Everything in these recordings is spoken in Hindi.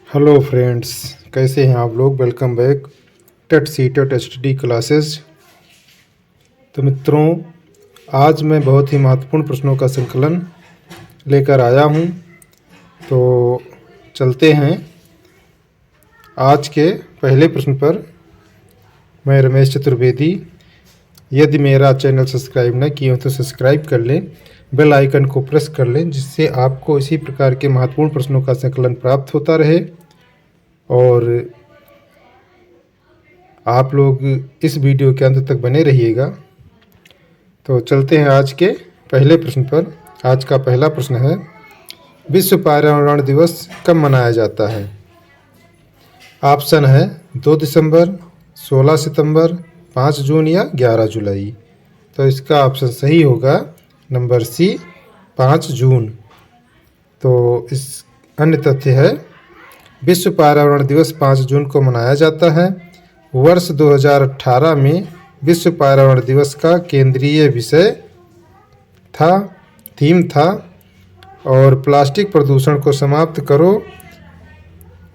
हेलो फ्रेंड्स, कैसे हैं आप लोग। Welcome back TET CTET study classes. तो मित्रों, आज मैं बहुत ही महत्वपूर्ण प्रश्नों का संकलन लेकर आया हूं। तो चलते हैं आज के पहले प्रश्न पर। मैं रमेश चतुर्वेदी। यदि मेरा चैनल सब्सक्राइब न किए हो तो सब्सक्राइब कर लें, बेल आइकन को प्रेस कर लें, जिससे आपको इसी प्रकार के महत्वपूर्ण प्रश्नों का संकलन प्राप्त होता रहे। और आप लोग इस वीडियो के अंत तक बने रहिएगा। तो चलते हैं आज के पहले प्रश्न पर। आज का पहला प्रश्न है, विश्व पर्यावरण दिवस कब मनाया जाता है। ऑप्शन है 2 दिसंबर, 16 सितंबर, 5 जून या 11 जुलाई। तो इसका ऑप्शन सही होगा नंबर सी, 5 जून। तो इस अन्य तथ्य है, विश्व पर्यावरण दिवस 5 जून को मनाया जाता है। वर्ष 2018 में विश्व पर्यावरण दिवस का केंद्रीय विषय थीम था और प्लास्टिक प्रदूषण को समाप्त करो,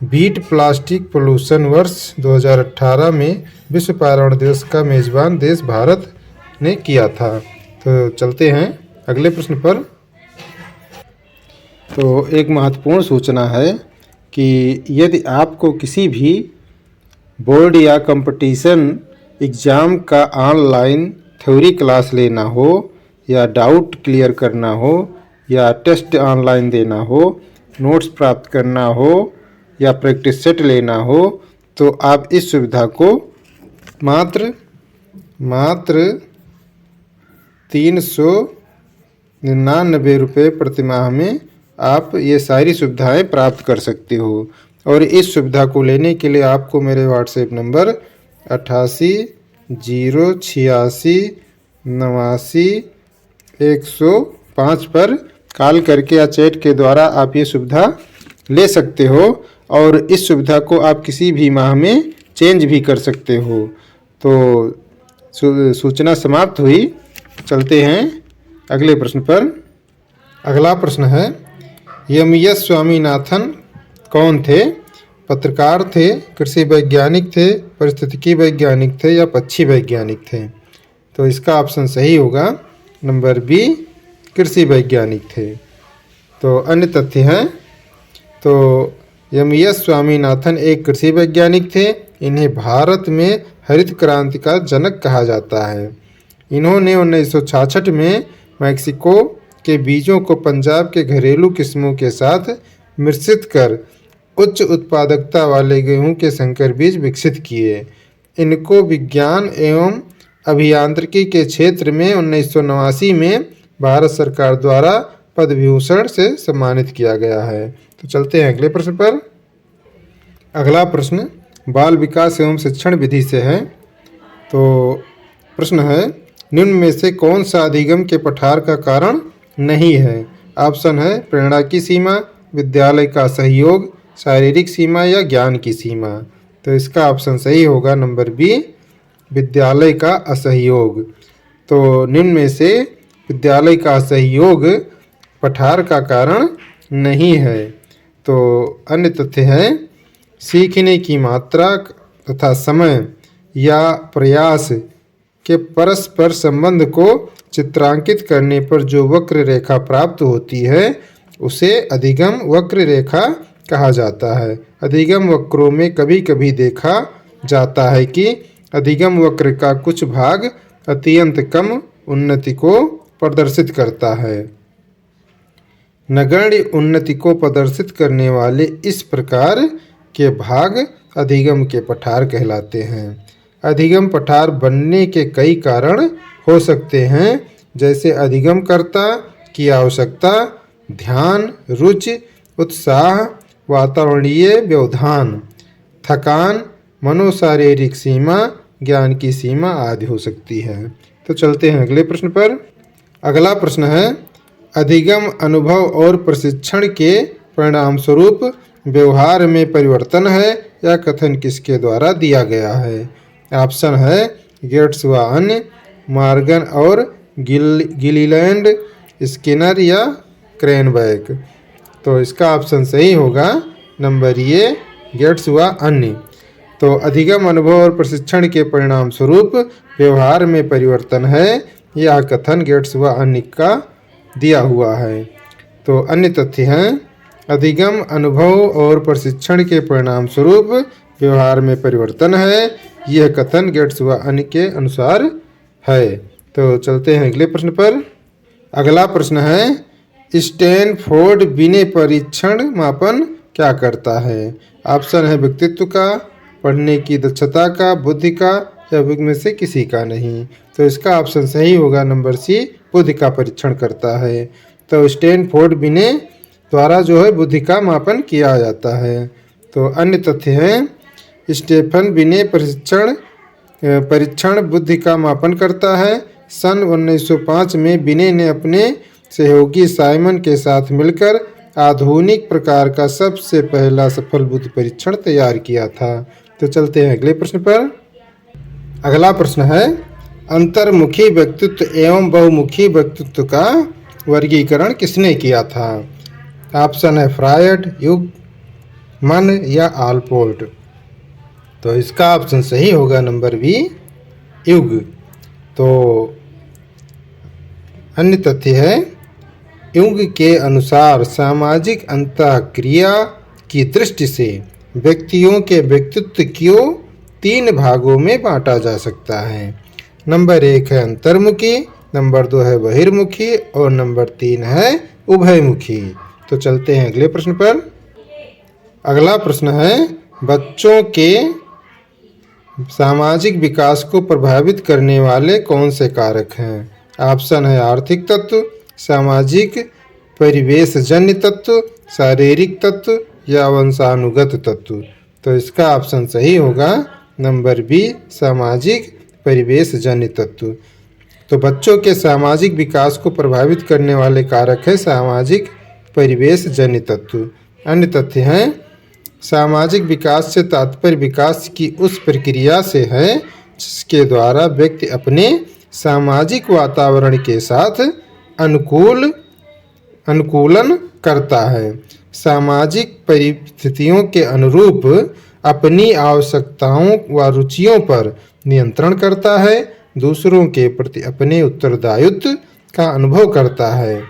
बीट प्लास्टिक पोल्यूशन। वर्ष 2018 में विश्व पर्यावरण दिवस का मेजबान देश भारत ने किया था। तो चलते हैं अगले प्रश्न पर। तो एक महत्वपूर्ण सूचना है कि यदि आपको किसी भी बोर्ड या कंपटीशन एग्ज़ाम का ऑनलाइन थ्योरी क्लास लेना हो, या डाउट क्लियर करना हो, या टेस्ट ऑनलाइन देना हो, नोट्स प्राप्त करना हो, या प्रैक्टिस सेट लेना हो, तो आप इस सुविधा को मात्र 399 रुपये प्रतिमाह में आप ये सारी सुविधाएं प्राप्त कर सकते हो। और इस सुविधा को लेने के लिए आपको मेरे व्हाट्सएप नंबर 88 086 89 105 पर कॉल करके या चैट के द्वारा आप ये सुविधा ले सकते हो। और इस सुविधा को आप किसी भी माह में चेंज भी कर सकते हो। तो सूचना समाप्त हुई। चलते हैं अगले प्रश्न पर। अगला प्रश्न है, एम.एस. स्वामीनाथन कौन थे। पत्रकार थे, कृषि वैज्ञानिक थे, पारिस्थितिकी वैज्ञानिक थे, या पक्षी वैज्ञानिक थे। तो इसका ऑप्शन सही होगा नंबर बी, कृषि वैज्ञानिक थे। तो अन्य तथ्य हैं, तो एम.एस. स्वामीनाथन एक कृषि वैज्ञानिक थे। इन्हें भारत में हरित क्रांति का जनक कहा जाता है। इन्होंने 1966 में मैक्सिको के बीजों को पंजाब के घरेलू किस्मों के साथ मिश्रित कर उच्च उत्पादकता वाले गेहूं के संकर बीज विकसित किए। इनको विज्ञान एवं अभियांत्रिकी के क्षेत्र में 1989 में भारत सरकार द्वारा पद्म विभूषण से सम्मानित किया गया है। तो चलते हैं अगले प्रश्न पर। अगला प्रश्न बाल विकास एवं शिक्षण विधि से है। तो प्रश्न है, निम्न में से कौन सा अधिगम के पठार का कारण नहीं है। ऑप्शन है प्रेरणा की सीमा, विद्यालय का सहयोग, शारीरिक सीमा, या ज्ञान की सीमा। तो इसका ऑप्शन सही होगा नंबर बी, विद्यालय का असहयोग। तो निम्न में से विद्यालय का असहयोग पठार का कारण नहीं है। तो अन्य तथ्य है, सीखने की मात्रा तथा समय या प्रयास के परस्पर संबंध को चित्रांकित करने पर जो वक्र रेखा प्राप्त होती है उसे अधिगम वक्र रेखा कहा जाता है। अधिगम वक्रों में कभी कभी देखा जाता है कि अधिगम वक्र का कुछ भाग अत्यंत कम उन्नति को प्रदर्शित करता है। नगण्य उन्नति को प्रदर्शित करने वाले इस प्रकार के भाग अधिगम के पठार कहलाते हैं। अधिगम पठार बनने के कई कारण हो सकते हैं, जैसे अधिगमकर्ता की आवश्यकता, ध्यान, रुचि, उत्साह, वातावरणीय व्यवधान, थकान, मनोशारीरिक सीमा, ज्ञान की सीमा आदि हो सकती है। तो चलते हैं अगले प्रश्न पर। अगला प्रश्न है, अधिगम अनुभव और प्रशिक्षण के परिणाम स्वरूप व्यवहार में परिवर्तन है या कथन किसके द्वारा दिया गया है। ऑप्शन है गेट्स व अन्य, मॉर्गन और गिलीलैंड, स्किनर, या क्रेनबैक। तो इसका ऑप्शन सही होगा नंबर ए गेट्स व अन्य। तो अधिगम अनुभव और प्रशिक्षण के परिणाम स्वरूप व्यवहार में परिवर्तन है, यह कथन गेट्स व अन्य का दिया हुआ है। तो अन्य तथ्य हैं, अधिगम अनुभव और प्रशिक्षण के परिणाम स्वरूप व्यवहार में परिवर्तन है, यह कथन गेट्स व अन्य के अनुसार है। तो चलते हैं अगले प्रश्न पर। अगला प्रश्न है, स्टैनफोर्ड बिने परीक्षण मापन क्या करता है? ऑप्शन है व्यक्तित्व का, पढ़ने की दक्षता का, बुद्धि का, या में से किसी का नहीं। तो इसका ऑप्शन सही होगा नंबर सी, बुद्धि का परीक्षण करता है। तो स्टैनफोर्ड बिने द्वारा जो है बुद्धि का मापन किया जाता है। तो अन्य तथ्य हैं, स्टेफन बिने परीक्षण बुद्धि का मापन करता है। सन 1905 में बिने ने अपने सहयोगी साइमन के साथ मिलकर आधुनिक प्रकार का सबसे पहला सफल बुद्धि परीक्षण तैयार किया था। तो चलते हैं अगले प्रश्न पर। अगला प्रश्न है, अंतर्मुखी व्यक्तित्व एवं बहुमुखी व्यक्तित्व का वर्गीकरण किसने किया था? ऑप्शन है फ्रायड, युग, मन या आलपोर्ट। तो इसका ऑप्शन सही होगा नंबर बी, युग। तो अन्य तथ्य है, युग के अनुसार सामाजिक अंतःक्रिया की दृष्टि से व्यक्तियों के व्यक्तित्व को 3 भागों में बांटा जा सकता है। नंबर 1 है अंतर्मुखी, नंबर 2 है बहिर्मुखी और नंबर 3 है उभयमुखी। तो चलते हैं अगले प्रश्न पर। अगला प्रश्न है, बच्चों के सामाजिक विकास को प्रभावित करने वाले कौन से कारक हैं? ऑप्शन है आर्थिक तत्व, सामाजिक परिवेश जन्य तत्व, शारीरिक तत्व या वंशानुगत तत्व। तो इसका ऑप्शन सही होगा नंबर बी, सामाजिक परिवेश जन्य तत्व। तो बच्चों के सामाजिक विकास को प्रभावित करने वाले कारक है सामाजिक परिवेश जन्य तत्व। अन्य तथ्य हैं, सामाजिक विकास से तात्पर्य विकास की उस प्रक्रिया से है जिसके द्वारा व्यक्ति अपने सामाजिक वातावरण के साथ अनुकूलन करता है, सामाजिक परिस्थितियों के अनुरूप अपनी आवश्यकताओं व रुचियों पर नियंत्रण करता है, दूसरों के प्रति अपने उत्तरदायित्व का अनुभव करता है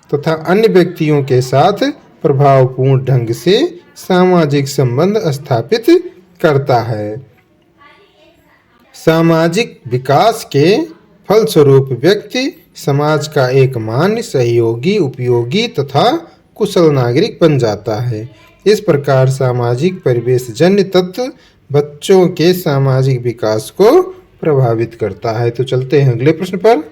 तथा अन्य व्यक्तियों के साथ प्रभावपूर्ण ढंग से सामाजिक संबंध स्थापित करता है। सामाजिक विकास के फलस्वरूप व्यक्ति समाज का एक मान्य, सहयोगी, उपयोगी तथा कुशल नागरिक बन जाता है। इस प्रकार सामाजिक परिवेश जन्य तत्व बच्चों के सामाजिक विकास को प्रभावित करता है। तो चलते हैं अगले प्रश्न पर।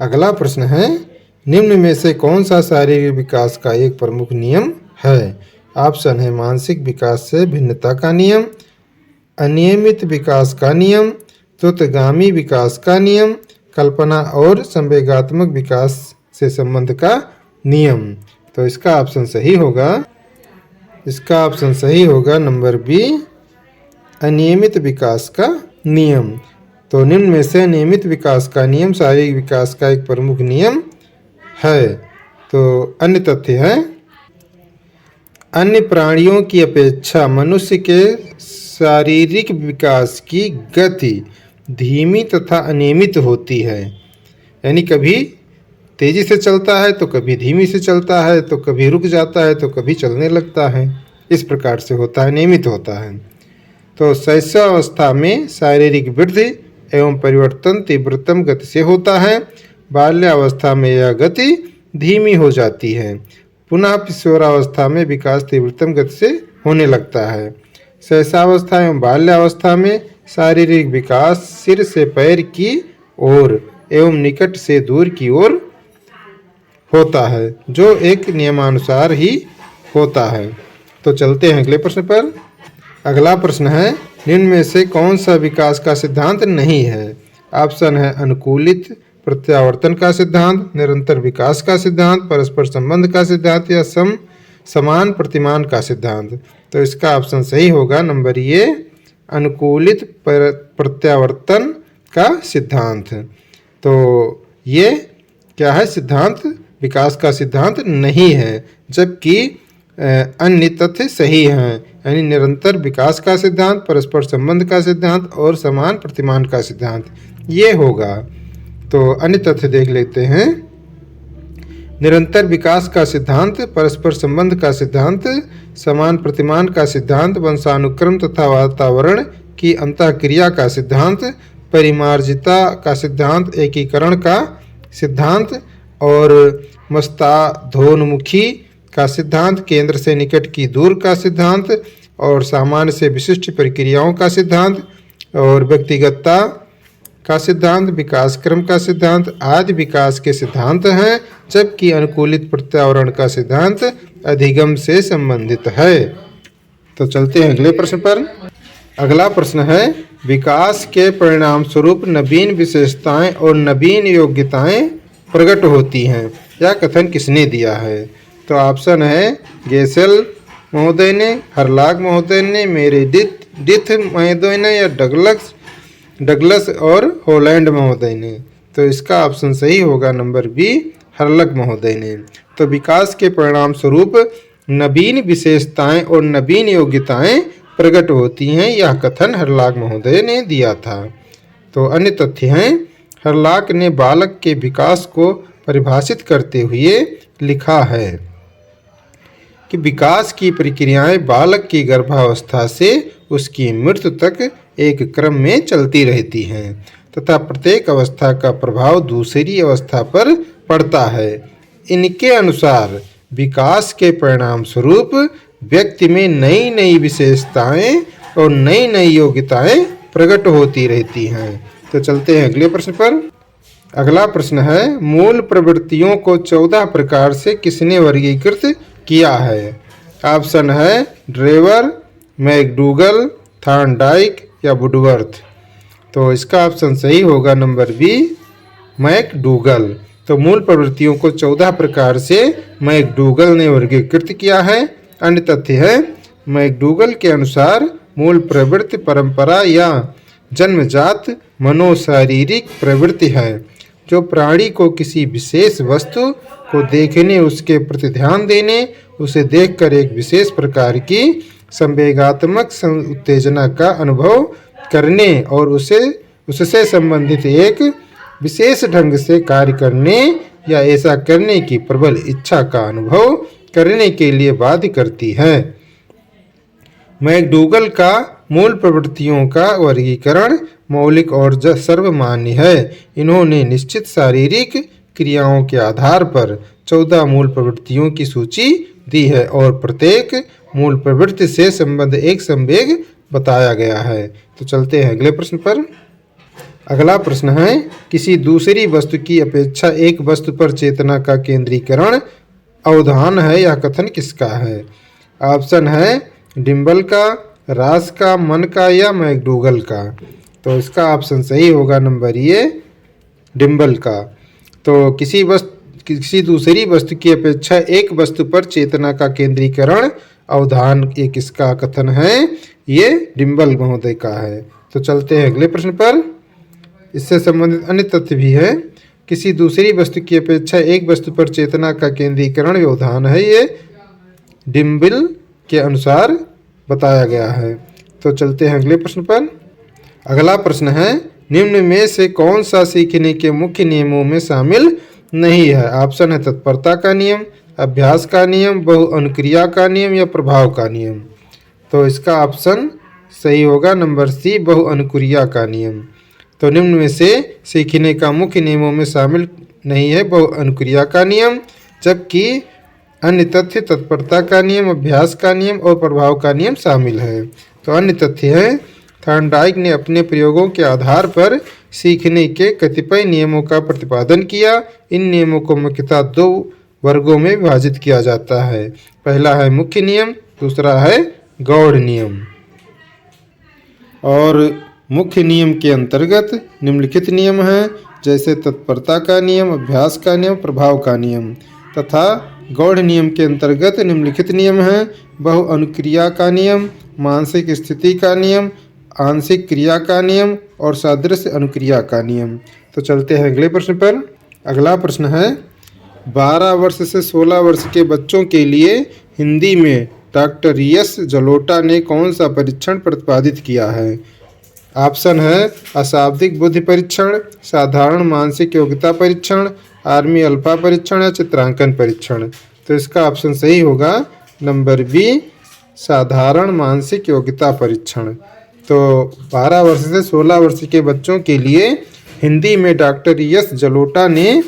अगला प्रश्न है, निम्न में से कौन सा शारीरिक विकास का एक प्रमुख नियम है? ऑप्शन है मानसिक विकास से भिन्नता का नियम, अनियमित विकास का नियम, द्रुतगामी विकास का नियम, कल्पना और संवेगात्मक विकास से संबंध का नियम। तो इसका ऑप्शन सही होगा नंबर बी, अनियमित विकास का नियम। तो निम्न में से नियमित विकास का नियम शारीरिक विकास का एक प्रमुख नियम है। तो अन्य तथ्य है, अन्य प्राणियों की अपेक्षा मनुष्य के शारीरिक विकास की गति धीमी तथा अनियमित होती है, यानी कभी तेजी से चलता है तो कभी धीमी से चलता है, तो कभी रुक जाता है तो कभी चलने लगता है। इस प्रकार से होता है, नियमित होता है। तो शैशवावस्था में शारीरिक वृद्धि एवं परिवर्तन तीव्रतम गति से होता है, बाल्यावस्था में यह गति धीमी हो जाती है, पुनः किशोरावस्था में विकास तीव्रतम गति से होने लगता है। शैशवावस्था एवं बाल्यावस्था में शारीरिक विकास सिर से पैर की ओर एवं निकट से दूर की ओर होता है, जो एक नियमानुसार ही होता है। तो चलते हैं अगले प्रश्न पर। अगला प्रश्न है, निम्न में से कौन सा विकास का सिद्धांत नहीं है? ऑप्शन है अनुकूलित प्रत्यावर्तन का सिद्धांत, निरंतर विकास का सिद्धांत, परस्पर संबंध का सिद्धांत या समान प्रतिमान का सिद्धांत। तो इसका ऑप्शन सही होगा नंबर ए, अनुकूलित प्रत्यावर्तन का सिद्धांत। तो ये क्या है? सिद्धांत विकास का सिद्धांत नहीं है, जबकि अन्य तथ्य सही हैं, यानी निरंतर विकास का सिद्धांत, परस्पर संबंध का सिद्धांत और समान प्रतिमान का सिद्धांत, ये होगा। तो अन्य तथ्य देख लेते हैं। निरंतर विकास का सिद्धांत, परस्पर संबंध का सिद्धांत, समान प्रतिमान का सिद्धांत, वंशानुक्रम तथा वातावरण की अंतःक्रिया का सिद्धांत, परिमार्जिता का सिद्धांत, एकीकरण का सिद्धांत और मस्ताधोन्मुखी का सिद्धांत, केंद्र से निकट की दूर का सिद्धांत और सामान्य से विशिष्ट प्रक्रियाओं का सिद्धांत और व्यक्तिगतता का सिद्धांत, विकास क्रम का सिद्धांत आदि विकास के सिद्धांत हैं, जबकि अनुकूलित पर्यावरण का सिद्धांत अधिगम से संबंधित है। तो चलते हैं अगले प्रश्न पर। अगला प्रश्न है, विकास के परिणाम स्वरूप नवीन विशेषताएं और नवीन योग्यताएं प्रकट होती हैं, यह कथन किसने दिया है? तो ऑप्शन है गेसेल महोदय ने, हरलाग महोदय ने, मेरेडिथ महोदय ने या डगलस और हॉलैंड महोदय ने। तो इसका ऑप्शन सही होगा नंबर बी, हरलग महोदय ने। तो विकास के परिणाम स्वरूप नवीन विशेषताएं और नवीन योग्यताएं प्रकट होती हैं, यह कथन हरलाग महोदय ने दिया था। तो अन्य तथ्य हैं, हरलाग ने बालक के विकास को परिभाषित करते हुए लिखा है कि विकास की प्रक्रियाएं बालक की गर्भावस्था से उसकी मृत्यु तक एक क्रम में चलती रहती हैं तथा प्रत्येक अवस्था का प्रभाव दूसरी अवस्था पर पड़ता है। इनके अनुसार विकास के परिणाम स्वरूप व्यक्ति में नई नई विशेषताएं और नई नई योग्यताएं प्रकट होती रहती हैं। तो चलते हैं अगले प्रश्न पर। अगला प्रश्न है, मूल प्रवृत्तियों को 14 प्रकार से किसने वर्गीकृत किया है? ऑप्शन है ड्रेवर, मैकडूगल, थॉर्नडाइक या वुडवर्थ। तो इसका ऑप्शन सही होगा नंबर बी, मैकडूगल। तो मूल प्रवृत्तियों को 14 प्रकार से मैकडूगल ने वर्गीकृत किया है। अन्य तथ्य है, मैकडूगल के अनुसार मूल प्रवृत्ति परंपरा या जन्मजात मनोशारीरिक प्रवृत्ति है जो प्राणी को किसी विशेष वस्तु को देखने, उसके प्रति ध्यान देने, उसे देखकर एक विशेष प्रकार की संवेगात्मक उत्तेजना का अनुभव करने और उससे संबंधित एक विशेष ढंग से कार्य करने या ऐसा करने की प्रबल इच्छा का अनुभव करने के लिए बाध्य करती है। मैकडूगल का मूल प्रवृत्तियों का वर्गीकरण मौलिक और सर्वमान्य है। इन्होंने निश्चित शारीरिक क्रियाओं के आधार पर 14 मूल प्रवृत्तियों की सूची दी है और प्रत्येक मूल प्रवृत्ति से संबंध एक संवेग बताया गया है। तो चलते हैं अगले प्रश्न पर। अगला प्रश्न है, किसी दूसरी वस्तु की अपेक्षा एक वस्तु पर चेतना का केंद्रीकरण अवधान है, यह कथन किसका है? ऑप्शन है डिम्बल का, रास का, मन का या मैकडूगल का। तो इसका ऑप्शन सही होगा नंबर ए, डिम्बल का। तो किसी दूसरी वस्तु की अपेक्षा एक वस्तु पर चेतना का केंद्रीकरण अवधान ये किसका कथन है? ये डिम्बल महोदय का है। तो चलते हैं अगले प्रश्न पर। इससे संबंधित अन्य तथ्य भी है। किसी दूसरी वस्तु की अपेक्षा एक वस्तु पर चेतना का केंद्रीकरण व्यवधान है, ये डिम्बल के अनुसार बताया गया है। तो चलते हैं अगले प्रश्न पर। अगला प्रश्न है, निम्न में से कौन सा सीखने के मुख्य नियमों में शामिल नहीं है? ऑप्शन है तत्परता का नियम, अभ्यास का नियम, बहुअनुक्रिया का नियम या प्रभाव का नियम। तो इसका ऑप्शन सही होगा नंबर सी, बहुअनुक्रिया का नियम। तो निम्न में से सीखने का मुख्य नियमों में शामिल नहीं है बहुअनुक्रिया का नियम, जबकि अन्य तथ्य तत्परता का नियम, अभ्यास का नियम और प्रभाव का नियम शामिल है। तो अन्य तथ्य है, थॉर्नडाइक ने अपने प्रयोगों के आधार पर सीखने के कतिपय नियमों का प्रतिपादन किया। इन नियमों को मुख्यतः 2 वर्गों में विभाजित किया जाता है। पहला है मुख्य नियम, दूसरा है गौड़ नियम। और मुख्य नियम के अंतर्गत निम्नलिखित नियम हैं, जैसे तत्परता का नियम, अभ्यास का नियम, प्रभाव का नियम। तथा गौड़ नियम के अंतर्गत निम्नलिखित नियम हैं, बहुअनुक्रिया का नियम, मानसिक स्थिति का नियम, आंशिक क्रिया का नियम और सादृश्य अनुक्रिया का नियम। तो चलते हैं अगले प्रश्न पर। अगला प्रश्न है, 12 वर्ष से 16 वर्ष के बच्चों के लिए हिंदी में डॉक्टर एस जलोटा ने कौन सा परीक्षण प्रतिपादित किया है? ऑप्शन है अशाब्दिक बुद्धि परीक्षण, साधारण मानसिक योग्यता परीक्षण, आर्मी अल्फा परीक्षण या चित्रांकन परीक्षण। तो इसका ऑप्शन सही होगा नंबर बी, साधारण मानसिक योग्यता परीक्षण। तो 12 वर्ष से 16 वर्ष के बच्चों के लिए हिंदी में डॉक्टर एस जलोटा ने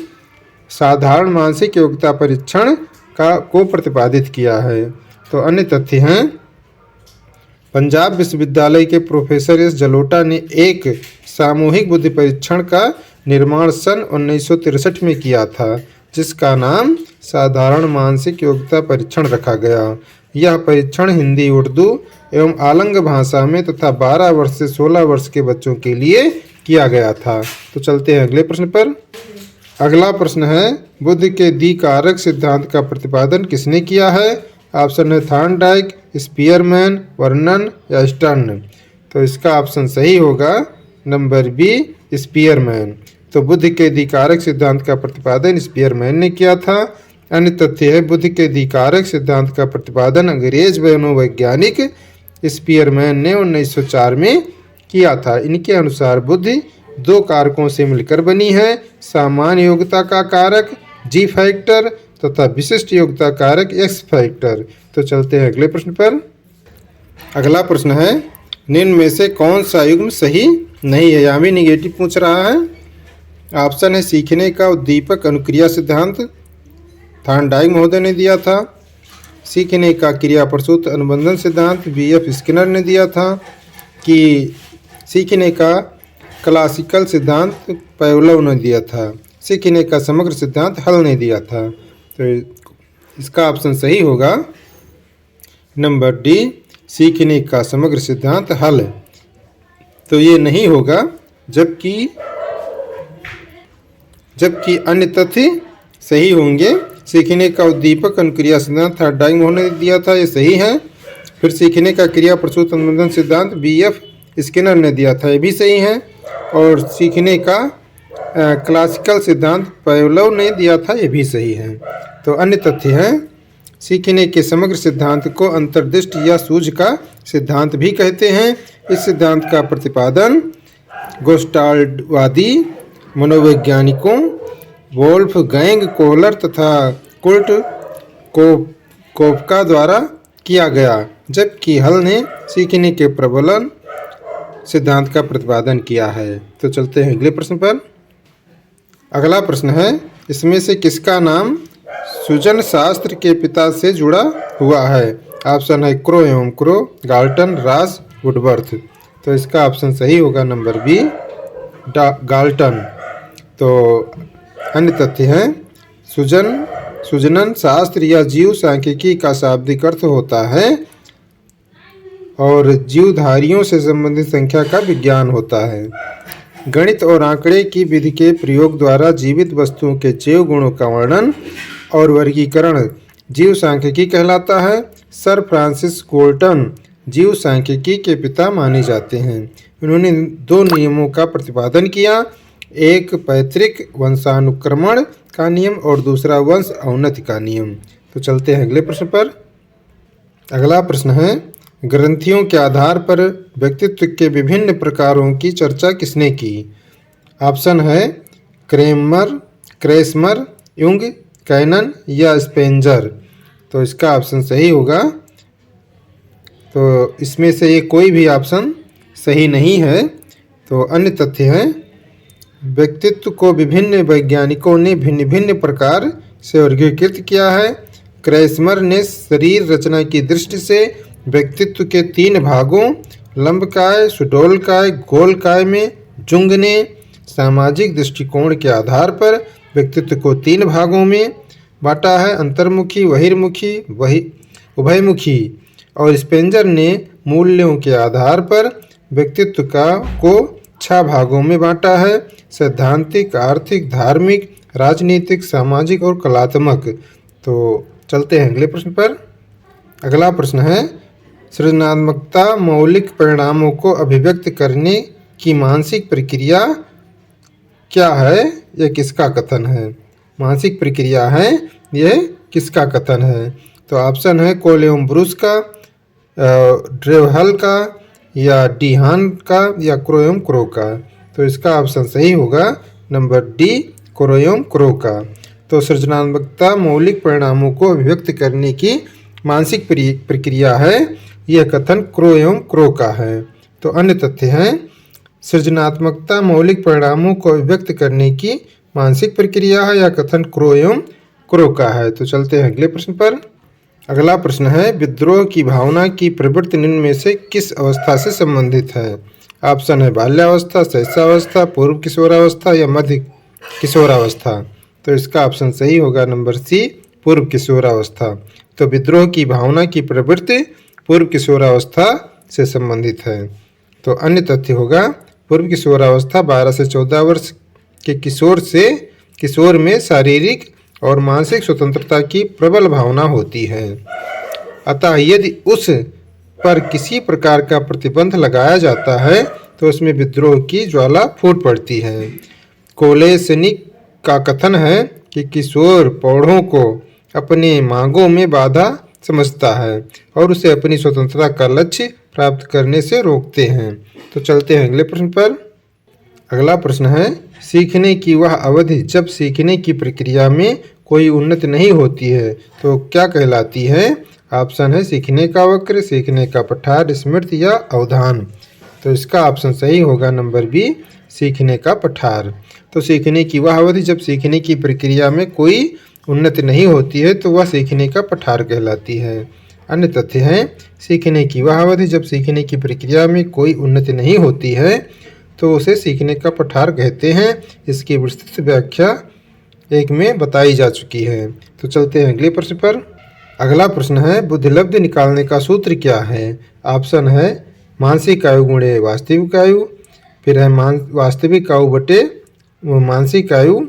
साधारण मानसिक योग्यता परीक्षण को प्रतिपादित किया है। तो अन्य तथ्य हैं, पंजाब विश्वविद्यालय के प्रोफेसर एस जलोटा ने एक सामूहिक बुद्धि परीक्षण का निर्माण सन 1963 में किया था, जिसका नाम साधारण मानसिक योग्यता परीक्षण रखा गया। यह परीक्षण हिंदी, उर्दू एवं आलंग भाषा में तथा 12 वर्ष से 16 वर्ष के बच्चों के लिए किया गया था। तो चलते हैं अगले प्रश्न पर। अगला प्रश्न है, बुद्धि के द्विकारक सिद्धांत का प्रतिपादन किसने किया है? ऑप्शन है थॉर्नडाइक, स्पीयरमैन, वर्नन या स्टर्न। तो इसका ऑप्शन सही होगा नंबर बी, स्पीयरमैन। तो बुद्धि के द्विकारक सिद्धांत का प्रतिपादन स्पीयरमैन ने किया था। अन्य तथ्य है, बुद्धि के द्विकारक सिद्धांत का प्रतिपादन अंग्रेज मनोवैज्ञानिक स्पीयरमैन ने 1904 में किया था। इनके अनुसार बुद्धि दो कारकों से मिलकर बनी है, सामान्य योग्यता का कारक जी फैक्टर तथा विशिष्ट योग्यता कारक एक्स फैक्टर। तो चलते हैं अगले प्रश्न पर। अगला प्रश्न है, निम्न में से कौन सा युग्म सही नहीं है? यानी निगेटिव पूछ रहा है। ऑप्शन है सीखने का उद्दीपक अनुक्रिया सिद्धांत, थॉर्नडाइक महोदय ने दिया था। सीखने का क्रिया प्रसूत अनुबंधन सिद्धांत, बीएफ स्किनर ने दिया था। कि सीखने का क्लासिकल सिद्धांत पैवलोव ने दिया था। सीखने का समग्र सिद्धांत हल ने दिया था। तो इसका ऑप्शन सही होगा नंबर डी, सीखने का समग्र सिद्धांत हल। तो ये नहीं होगा, जबकि अन्य तथ्य सही होंगे। सीखने का उद्दीपक अनुक्रिया सिद्धांत थॉर्नडाइक महोदय ने दिया था, ये सही है। फिर सीखने का क्रिया प्रसूत अनुबंधन सिद्धांत बीएफ स्किनर ने दिया था, ये भी सही है। और सीखने का क्लासिकल सिद्धांत पैवलोव ने दिया था, ये भी सही है। तो अन्य तथ्य हैं, सीखने के समग्र सिद्धांत को अंतर्दृष्टि या सूझ का सिद्धांत भी कहते हैं। इस सिद्धांत का प्रतिपादन गेस्टाल्टवादी मनोवैज्ञानिकों वोल्फगैंग कोहलर तथा कुर्ट कोफका द्वारा किया गया, जबकि हल ने सीखने के प्रबलन सिद्धांत का प्रतिपादन किया है। तो चलते हैं अगले प्रश्न पर। अगला प्रश्न है, इसमें से किसका नाम सूजन शास्त्र के पिता से जुड़ा हुआ है? ऑप्शन है क्रो एवं क्रो, गाल्टन, रास, वुडवर्थ। तो इसका ऑप्शन सही होगा नंबर बी, गाल्टन। तो अन्य तथ्य हैं, सूजनन शास्त्र या जीव सांख्यिकी का शाब्दिक अर्थ होता है और जीवधारियों से संबंधित संख्या का विज्ञान होता है। गणित और आंकड़े की विधि के प्रयोग द्वारा जीवित वस्तुओं के जैव गुणों का वर्णन और वर्गीकरण जीव सांख्यिकी कहलाता है। सर फ्रांसिस गोल्टन जीव सांख्यिकी के पिता माने जाते हैं। उन्होंने दो नियमों का प्रतिपादन किया, एक पैतृक वंशानुक्रमण का नियम और दूसरा वंश औन्नति का नियम। तो चलते हैं अगले प्रश्न पर। अगला प्रश्न है, ग्रंथियों के आधार पर व्यक्तित्व के विभिन्न प्रकारों की चर्चा किसने की? ऑप्शन है क्रेसमर, युंग, कैनन या स्पेंजर। तो इसका ऑप्शन सही होगा। तो इसमें से ये कोई भी ऑप्शन सही नहीं है। तो अन्य तथ्य हैं, व्यक्तित्व को विभिन्न वैज्ञानिकों ने भिन्न भिन्न प्रकार से वर्गीकृत किया है। क्रेसमर ने शरीर रचना की दृष्टि से व्यक्तित्व के 3 भागों लंबकाय, सुडौलकाय, गोलकाय में, जुंग ने सामाजिक दृष्टिकोण के आधार पर व्यक्तित्व को 3 भागों में बांटा है, अंतर्मुखी, बहिर्मुखी, उभयमुखी। और स्पेंजर ने मूल्यों के आधार पर व्यक्तित्व को 6 भागों में बांटा है, सैद्धांतिक, आर्थिक, धार्मिक, राजनीतिक, सामाजिक और कलात्मक। तो चलते हैं अगले प्रश्न पर। अगला प्रश्न है, सृजनात्मकता मौलिक परिणामों को अभिव्यक्त करने की मानसिक प्रक्रिया क्या है? यह किसका कथन है? मानसिक प्रक्रिया है, यह किसका कथन है? तो ऑप्शन है कोल एवं ब्रूस का, ड्रेवहल का, या डीहान का, या क्रो एवं क्रो का। तो इसका ऑप्शन सही होगा नंबर डी, क्रो एवं क्रो का। तो सृजनात्मकता मौलिक परिणामों को अभिव्यक्त करने की मानसिक प्रक्रिया है, यह कथन क्रो एवं क्रो का है। तो अन्य तथ्य हैं, सृजनात्मकता मौलिक परिणामों को अभिव्यक्त करने की मानसिक प्रक्रिया है, यह कथन क्रो एवं क्रो का है। तो चलते हैं अगले प्रश्न पर। अगला प्रश्न है, विद्रोह की भावना की प्रवृत्ति निम्न में से किस अवस्था से संबंधित है? ऑप्शन है बाल्यावस्था, शैशवावस्था, पूर्व किशोरावस्था, या मध्य किशोरावस्था। तो इसका ऑप्शन सही होगा नंबर सी, पूर्व किशोरावस्था। तो विद्रोह की भावना की प्रवृत्ति पूर्व किशोरावस्था से संबंधित है। तो अन्य तथ्य होगा, पूर्व किशोरावस्था 12 से 14 वर्ष के किशोर में शारीरिक और मानसिक स्वतंत्रता की प्रबल भावना होती है। अतः यदि उस पर किसी प्रकार का प्रतिबंध लगाया जाता है तो उसमें विद्रोह की ज्वाला फूट पड़ती है। कोलेसनिक का कथन है कि किशोर प्रौढ़ों को अपने मांगों में बाधा समझता है और उसे अपनी स्वतंत्रता का लक्ष्य प्राप्त करने से रोकते हैं। तो चलते हैं अगले प्रश्न पर। अगला प्रश्न है, सीखने की वह अवधि जब सीखने की प्रक्रिया में कोई उन्नति नहीं होती है तो क्या कहलाती है? ऑप्शन है सीखने का वक्र, सीखने का पठार, स्मृति, या अवधान। तो इसका ऑप्शन सही होगा नंबर बी, सीखने का पठार। तो सीखने की वह अवधि जब सीखने की प्रक्रिया में कोई उन्नति नहीं होती है तो वह सीखने का पठार कहलाती है। अन्य तथ्य हैं, सीखने की वह अवधि जब सीखने की प्रक्रिया में कोई उन्नति नहीं होती है तो उसे सीखने का पठार कहते हैं। इसकी विस्तृत व्याख्या एक में बताई जा चुकी है। तो चलते हैं अगले प्रश्न पर। अगला प्रश्न है, बुद्धिलब्धि निकालने का सूत्र क्या है? ऑप्शन है मानसिक आयु गुणे वास्तविक आयु, फिर है वास्तविक आयु बटे मानसिक आयु,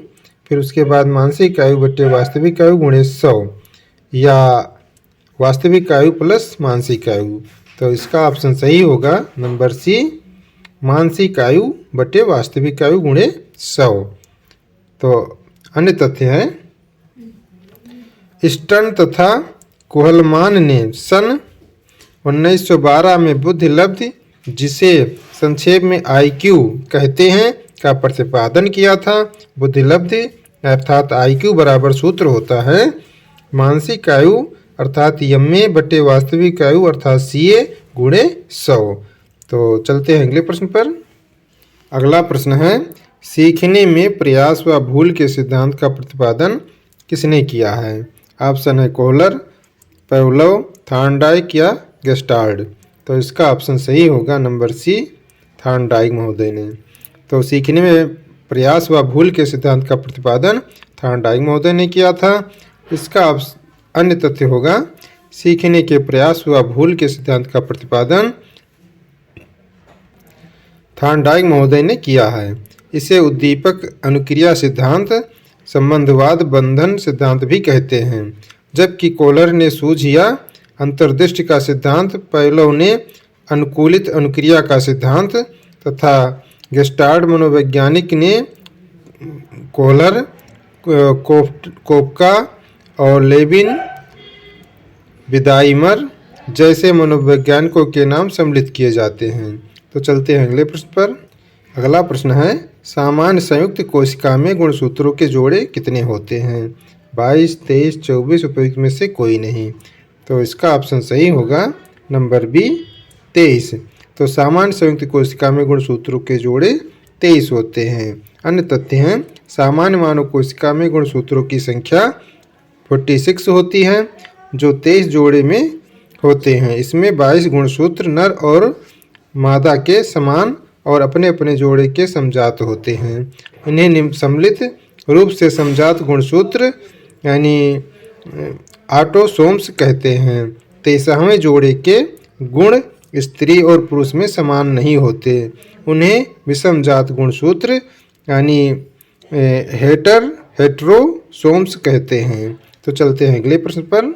फिर उसके बाद मानसिक आयु बटे वास्तविक आयु गुणे 100, या वास्तविक आयु प्लस मानसिक आयु। तो इसका ऑप्शन सही होगा नंबर सी, मानसिक आयु बटे वास्तविक आयु गुणे 100। तो अन्य तथ्य हैं, स्टर्न तथा कुहलमान ने सन 1912 में बुद्धिलब्धि, जिसे संक्षेप में IQ कहते हैं, का प्रतिपादन किया था। बुद्धिलब्धि अर्थात IQ बराबर सूत्र होता है मानसिक आयु अर्थात MA बटे वास्तविक आयु अर्थात CA गुणे 100। तो चलते हैं अगले प्रश्न पर। अगला प्रश्न है, सीखने में प्रयास व भूल के सिद्धांत का प्रतिपादन किसने किया है? ऑप्शन है कोहलर, पेवलोव, थॉर्नडाइक, या गेस्टाल्ट। तो इसका ऑप्शन सही होगा नंबर सी, थॉर्नडाइक महोदय ने। तो सीखने में प्रयास व भूल के सिद्धांत का प्रतिपादन थॉर्नडाइक महोदय ने किया था। इसका अन्य तथ्य होगा, सीखने के प्रयास व भूल के सिद्धांत का प्रतिपादन थॉर्नडाइक महोदय ने किया है। इसे उद्दीपक अनुक्रिया सिद्धांत, संबंधवाद बंधन सिद्धांत भी कहते हैं। जबकि कोहलर ने सूझ या अंतर्दृष्टि का सिद्धांत, पेवलोव ने अनुकूलित अनुक्रिया का सिद्धांत तथा गेस्टाल्ट मनोवैज्ञानिक ने कोहलर, कोपका और लेविन, विदाइमर जैसे मनोवैज्ञानिकों के नाम सम्मिलित किए जाते हैं। तो चलते हैं अगले प्रश्न पर। अगला प्रश्न है, सामान्य संयुक्त कोशिका में गुणसूत्रों के जोड़े कितने होते हैं? 22, 23, 24, उपयुक्त में से कोई नहीं। तो इसका ऑप्शन सही होगा नंबर बी, 23। तो सामान्य संयुक्त कोशिका में गुणसूत्रों के जोड़े 23 होते हैं। अन्य तथ्य हैं, सामान्य मानव कोशिका में गुणसूत्रों की संख्या 46 होती है जो 23 जोड़े में होते हैं। इसमें 22 गुणसूत्र नर और मादा के समान और अपने अपने जोड़े के समजात होते हैं। इन्हें सम्मिलित रूप से समजात गुणसूत्र यानी ऑटोसोम्स कहते हैं। 23वें जोड़े के गुण स्त्री और पुरुष में समान नहीं होते। उन्हें विषमजात गुणसूत्र यानी हेटेरोसोम्स कहते हैं। तो चलते हैं अगले प्रश्न पर।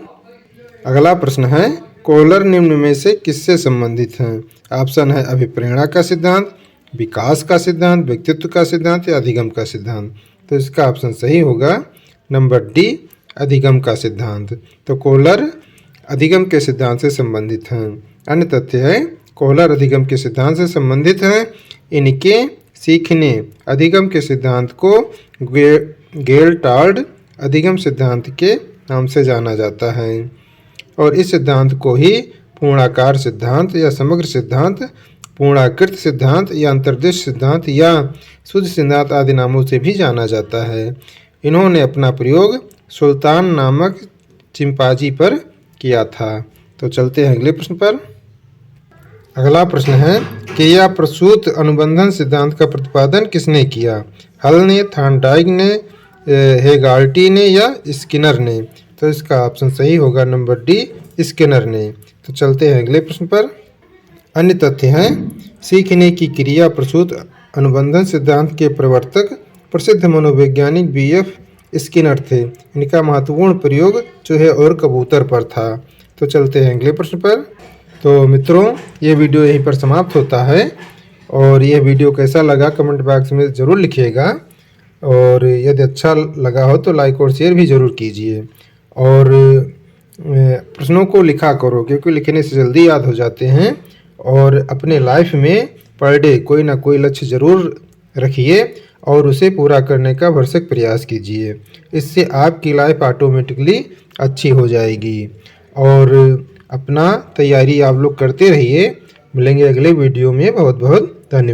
अगला प्रश्न है, कोहलर निम्न में से किससे संबंधित हैं? ऑप्शन है अभिप्रेरणा का सिद्धांत, विकास का सिद्धांत, व्यक्तित्व का सिद्धांत, या अधिगम का सिद्धांत। तो इसका ऑप्शन सही होगा नंबर डी अधिगम का सिद्धांत। तो कोहलर अधिगम के सिद्धांत से संबंधित हैं। अन्य तथ्य है कोहलर अधिगम के सिद्धांत से संबंधित हैं। इनके सीखने अधिगम के सिद्धांत को गेलटाल्ड अधिगम सिद्धांत के नाम से जाना जाता है और इस सिद्धांत को ही पूर्णाकार सिद्धांत या समग्र सिद्धांत, पूर्णाकृत सिद्धांत या अंतर्दृष्टि सिद्धांत या शुद्ध सिद्धांत आदि नामों से भी जाना जाता है। इन्होंने अपना प्रयोग सुल्तान नामक चिंपांजी पर किया था। तो चलते हैं अगले प्रश्न पर। अगला प्रश्न है क्रिया प्रसूत अनुबंधन सिद्धांत का प्रतिपादन किसने किया? हल ने, थॉर्नडाइक ने, हेगाल्टी ने या स्किनर ने? तो इसका ऑप्शन सही होगा नंबर डी स्किनर ने। तो चलते हैं अगले प्रश्न पर। अन्य तथ्य हैं सीखने की क्रिया प्रसूत अनुबंधन सिद्धांत के प्रवर्तक प्रसिद्ध मनोवैज्ञानिक बीएफ स्किनर थे। इनका महत्वपूर्ण प्रयोग चूहे और कबूतर पर था। तो चलते हैं अगले प्रश्न पर। तो मित्रों ये वीडियो यहीं पर समाप्त होता है और यह वीडियो कैसा लगा कमेंट बॉक्स में ज़रूर लिखिएगा और यदि अच्छा लगा हो तो लाइक और शेयर भी ज़रूर कीजिए और प्रश्नों को लिखा करो क्योंकि लिखने से जल्दी याद हो जाते हैं और अपने लाइफ में पर डे कोई ना कोई लक्ष्य ज़रूर रखिए और उसे पूरा करने का भरसक प्रयास कीजिए। इससे आपकी लाइफ ऑटोमेटिकली अच्छी हो जाएगी और अपना तैयारी आप लोग करते रहिए। मिलेंगे अगले वीडियो में। बहुत बहुत धन्यवाद।